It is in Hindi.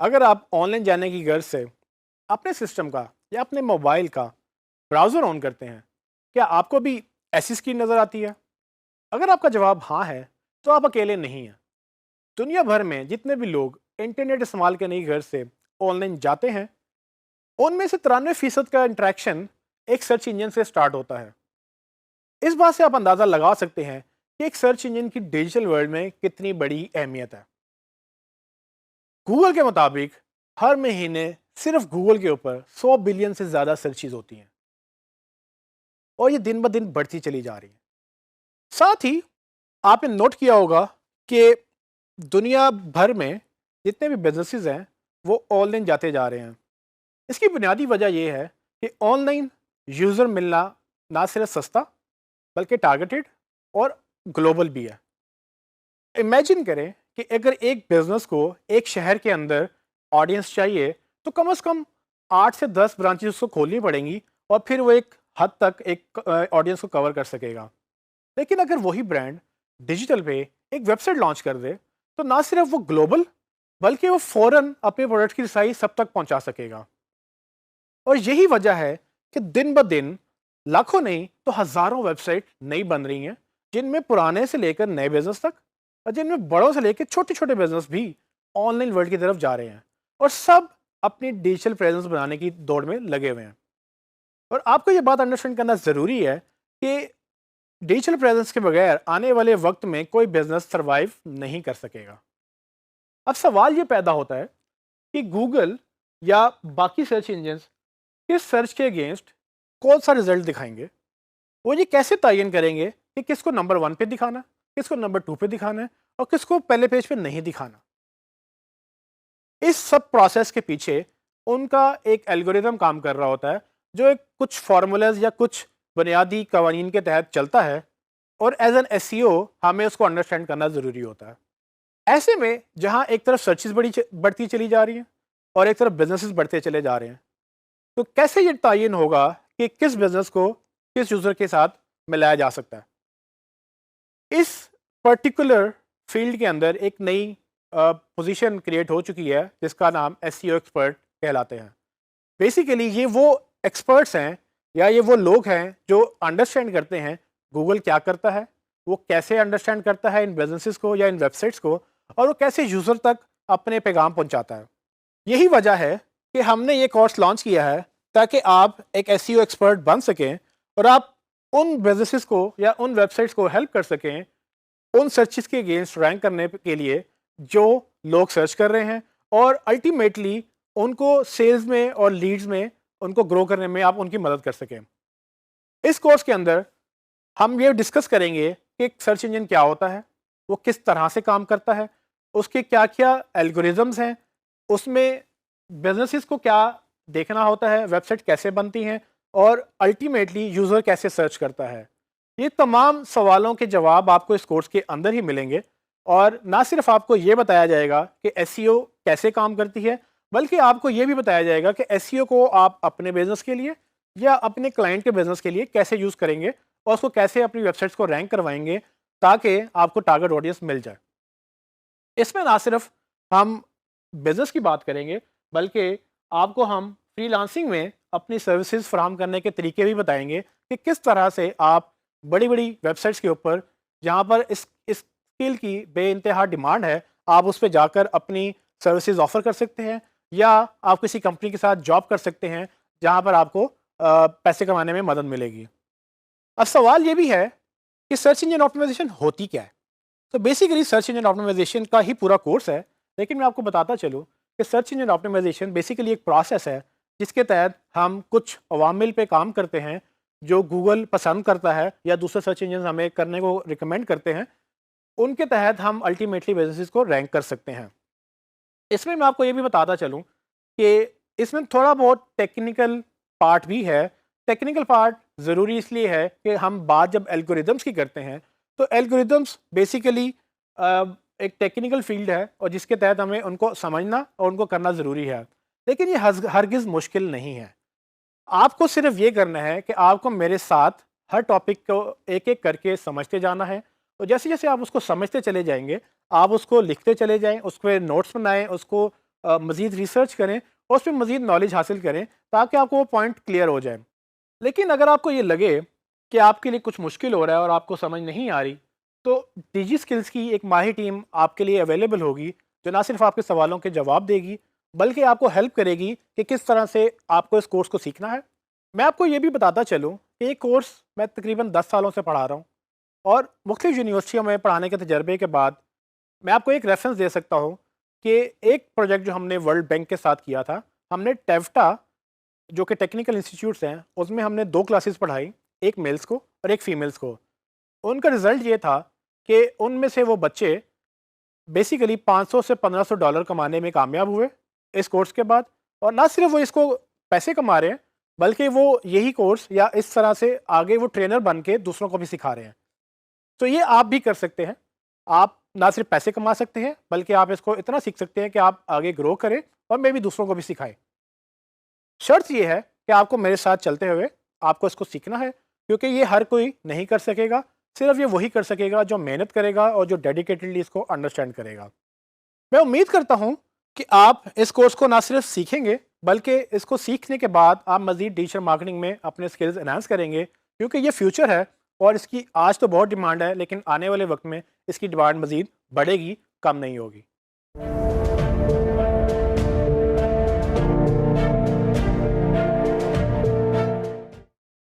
अगर आप ऑनलाइन जाने की गर्ज से अपने सिस्टम का या अपने मोबाइल का ब्राउज़र ऑन करते हैं, क्या आपको भी ऐसी स्क्रीन नज़र आती है? अगर आपका जवाब हाँ है, तो आप अकेले नहीं हैं। दुनिया भर में जितने भी लोग इंटरनेट इस्तेमाल करने की गर्ज से ऑनलाइन जाते हैं, उनमें से 93% का इंटरेक्शन एक सर्च इंजन से स्टार्ट होता है। इस बात से आप अंदाज़ा लगा सकते हैं कि एक सर्च इंजन की डिजिटल वर्ल्ड में कितनी बड़ी अहमियत है। गूगल के मुताबिक हर महीने सिर्फ गूगल के ऊपर 100 बिलियन से ज़्यादा सर्चेज होती हैं और ये दिन ब दिन बढ़ती चली जा रही है। साथ ही आपने नोट किया होगा कि दुनिया भर में जितने भी बिजनेसेस हैं वो ऑनलाइन जाते जा रहे हैं। इसकी बुनियादी वजह यह है कि ऑनलाइन यूज़र मिलना ना सिर्फ सस्ता बल्कि टारगेटेड और ग्लोबल भी है। इमेजिन करें कि अगर एक बिजनेस को एक शहर के अंदर ऑडियंस चाहिए तो कम से कम 8 से 10 ब्रांचेस उसको खोलनी पड़ेंगी और फिर वो एक हद तक एक ऑडियंस को कवर कर सकेगा। लेकिन अगर वही ब्रांड डिजिटल पे एक वेबसाइट लॉन्च कर दे तो ना सिर्फ वो ग्लोबल बल्कि वो फौरन अपने प्रोडक्ट की साइज सब तक पहुंचा सकेगा। और यही वजह है कि दिन ब दिन लाखों नहीं तो हजारों वेबसाइट नई बन रही हैं, जिनमें पुराने से लेकर नए बिजनेस तक और जिनमें बड़ों से लेकर छोटे छोटे बिजनेस भी ऑनलाइन वर्ल्ड की तरफ जा रहे हैं और सब अपनी डिजिटल प्रेजेंस बनाने की दौड़ में लगे हुए हैं। और आपको ये बात अंडरस्टैंड करना ज़रूरी है कि डिजिटल प्रेजेंस के बगैर आने वाले वक्त में कोई बिजनेस सरवाइव नहीं कर सकेगा। अब सवाल ये पैदा होता है कि गूगल या बाकी सर्च इंजन किस सर्च के अगेंस्ट कौन सा रिजल्ट दिखाएंगे। वो ये कैसे तयन करेंगे कि किसको नंबर 1 पे दिखाना, किसको नंबर 2 पे दिखाना है और किसको पहले पेज पे नहीं दिखाना। इस सब प्रोसेस के पीछे उनका एक एल्गोरिदम काम कर रहा होता है, जो एक कुछ फार्मूलाज या कुछ बुनियादी कवानीन के तहत चलता है और एज एन एसईओ हमें उसको अंडरस्टैंड करना ज़रूरी होता है। ऐसे में जहां एक तरफ सर्चेस बढ़ती चली जा रही हैं और एक तरफ बिजनेसेस बढ़ते चले जा रहे हैं, तो कैसे ये तयन होगा कि किस बिजनेस को किस यूज़र के साथ मिलाया जा सकता है। इस पर्टिकुलर फील्ड के अंदर एक नई पोजीशन क्रिएट हो चुकी है जिसका नाम एसईओ एक्सपर्ट कहलाते हैं। बेसिकली ये वो एक्सपर्ट्स हैं या ये वो लोग हैं जो अंडरस्टैंड करते हैं गूगल क्या करता है, वो कैसे अंडरस्टैंड करता है इन बिजनेसेस को या इन वेबसाइट्स को, और वो कैसे यूज़र तक अपने पैगाम पहुंचाता है। यही वजह है कि हमने ये कोर्स लॉन्च किया है ताकि आप एक एसईओ एक्सपर्ट बन सकें और आप उन बिजनेसेस को या उन वेबसाइट्स को हेल्प कर सकें उन सर्चेस के अगेंस्ट रैंक करने के लिए जो लोग सर्च कर रहे हैं, और अल्टीमेटली उनको सेल्स में और लीड्स में उनको ग्रो करने में आप उनकी मदद कर सकें। इस कोर्स के अंदर हम ये डिस्कस करेंगे कि सर्च इंजन क्या होता है, वो किस तरह से काम करता है, उसके क्या क्या एल्गोरिदम्स हैं, उसमें बिजनेसेस को क्या देखना होता है, वेबसाइट कैसे बनती हैं और अल्टीमेटली यूज़र कैसे सर्च करता है। ये तमाम सवालों के जवाब आपको इस कोर्स के अंदर ही मिलेंगे और ना सिर्फ आपको ये बताया जाएगा कि एसईओ कैसे काम करती है, बल्कि आपको ये भी बताया जाएगा कि एसईओ को आप अपने बिजनेस के लिए या अपने क्लाइंट के बिजनेस के लिए कैसे यूज़ करेंगे और उसको कैसे अपनी वेबसाइट्स को रैंक करवाएंगे ताकि आपको टारगेट ऑडियंस मिल जाए। इसमें ना सिर्फ हम बिजनेस की बात करेंगे बल्कि आपको हम फ्रीलांसिंग में अपनी सर्विसेज फराहम करने के तरीके भी बताएंगे कि किस तरह से आप बड़ी बड़ी वेबसाइट्स के ऊपर जहाँ पर इस स्किल की बेइंतहा डिमांड है, आप उस पर जाकर अपनी सर्विसेज ऑफर कर सकते हैं या आप किसी कंपनी के साथ जॉब कर सकते हैं जहाँ पर आपको पैसे कमाने में मदद मिलेगी। अब सवाल ये भी है कि सर्च इंजन ऑप्टिमाइजेशन होती क्या है। तो बेसिकली सर्च इंजन ऑप्टिमाइजेशन का ही पूरा कोर्स है, लेकिन मैं आपको बताता चलूँ कि सर्च इंजन ऑप्टिमाइजेशन बेसिकली एक प्रोसेस है जिसके तहत हम कुछ अवामिल पे काम करते हैं जो गूगल पसंद करता है या दूसरे सर्च इंजन हमें करने को रिकमेंड करते हैं। उनके तहत हम अल्टीमेटली बिजनेसेस को रैंक कर सकते हैं। इसमें मैं आपको ये भी बताता चलूँ कि इसमें थोड़ा बहुत टेक्निकल पार्ट भी है। टेक्निकल पार्ट ज़रूरी इसलिए है कि हम बात जब एल्गोरिदम्स की करते हैं तो एल्गोरिदम्स बेसिकली एक टेक्निकल फील्ड है और जिसके तहत हमें उनको समझना और उनको करना ज़रूरी है, लेकिन ये हरगिज़ मुश्किल नहीं है। आपको सिर्फ ये करना है कि आपको मेरे साथ हर टॉपिक को एक एक करके समझते जाना है और जैसे जैसे आप उसको समझते चले जाएंगे आप उसको लिखते चले जाएं, उस पर नोट्स बनाएं, उसको मज़ीद रिसर्च करें और उस पर मज़ीद नॉलेज हासिल करें ताकि आपको वो पॉइंट क्लियर हो जाए। लेकिन अगर आपको ये लगे कि आपके लिए कुछ मुश्किल हो रहा है और आपको समझ नहीं आ रही, तो डिजी स्किल्स की एक माहिर टीम आपके लिए अवेलेबल होगी, जो ना सिर्फ आपके सवालों के जवाब देगी बल्कि आपको हेल्प करेगी कि किस तरह से आपको इस कोर्स को सीखना है। मैं आपको ये भी बताता चलूँ कि ये कोर्स मैं तकरीबन 10 सालों से पढ़ा रहा हूँ और मुख्तलिफ यूनिवर्सिटियों में पढ़ाने के तजर्बे के बाद मैं आपको एक रेफरेंस दे सकता हूँ कि एक प्रोजेक्ट जो हमने वर्ल्ड बैंक के साथ किया था, हमने टेफ्टा जो कि टेक्निकल इंस्टीट्यूट्स हैं उसमें हमने 2 क्लासेस पढ़ाई, एक मेल्स को और एक फीमेल्स को। उनका रिज़ल्ट ये था कि उनमें से वो बच्चे बेसिकली 500 से $1500 कमाने में कामयाब हुए इस कोर्स के बाद। और ना सिर्फ वो इसको पैसे कमा रहे हैं, बल्कि वो यही कोर्स या इस तरह से आगे वो ट्रेनर बन के दूसरों को भी सिखा रहे हैं। तो ये आप भी कर सकते हैं। आप ना सिर्फ पैसे कमा सकते हैं, बल्कि आप इसको इतना सीख सकते हैं कि आप आगे ग्रो करें और मैं भी दूसरों को भी सिखाएं। शर्त ये है कि आपको मेरे साथ चलते हुए आपको इसको सीखना है, क्योंकि ये हर कोई नहीं कर सकेगा। सिर्फ ये वही कर सकेगा जो मेहनत करेगा और जो डेडिकेटेडली इसको अंडरस्टैंड करेगा। मैं उम्मीद करता हूँ कि आप इस कोर्स को ना सिर्फ सीखेंगे, बल्कि इसको सीखने के बाद आप मज़ीद डिजिटल मार्केटिंग में अपने स्किल्स एनहांस करेंगे, क्योंकि ये फ्यूचर है और इसकी आज तो बहुत डिमांड है, लेकिन आने वाले वक्त में इसकी डिमांड मज़ीद बढ़ेगी, कम नहीं होगी।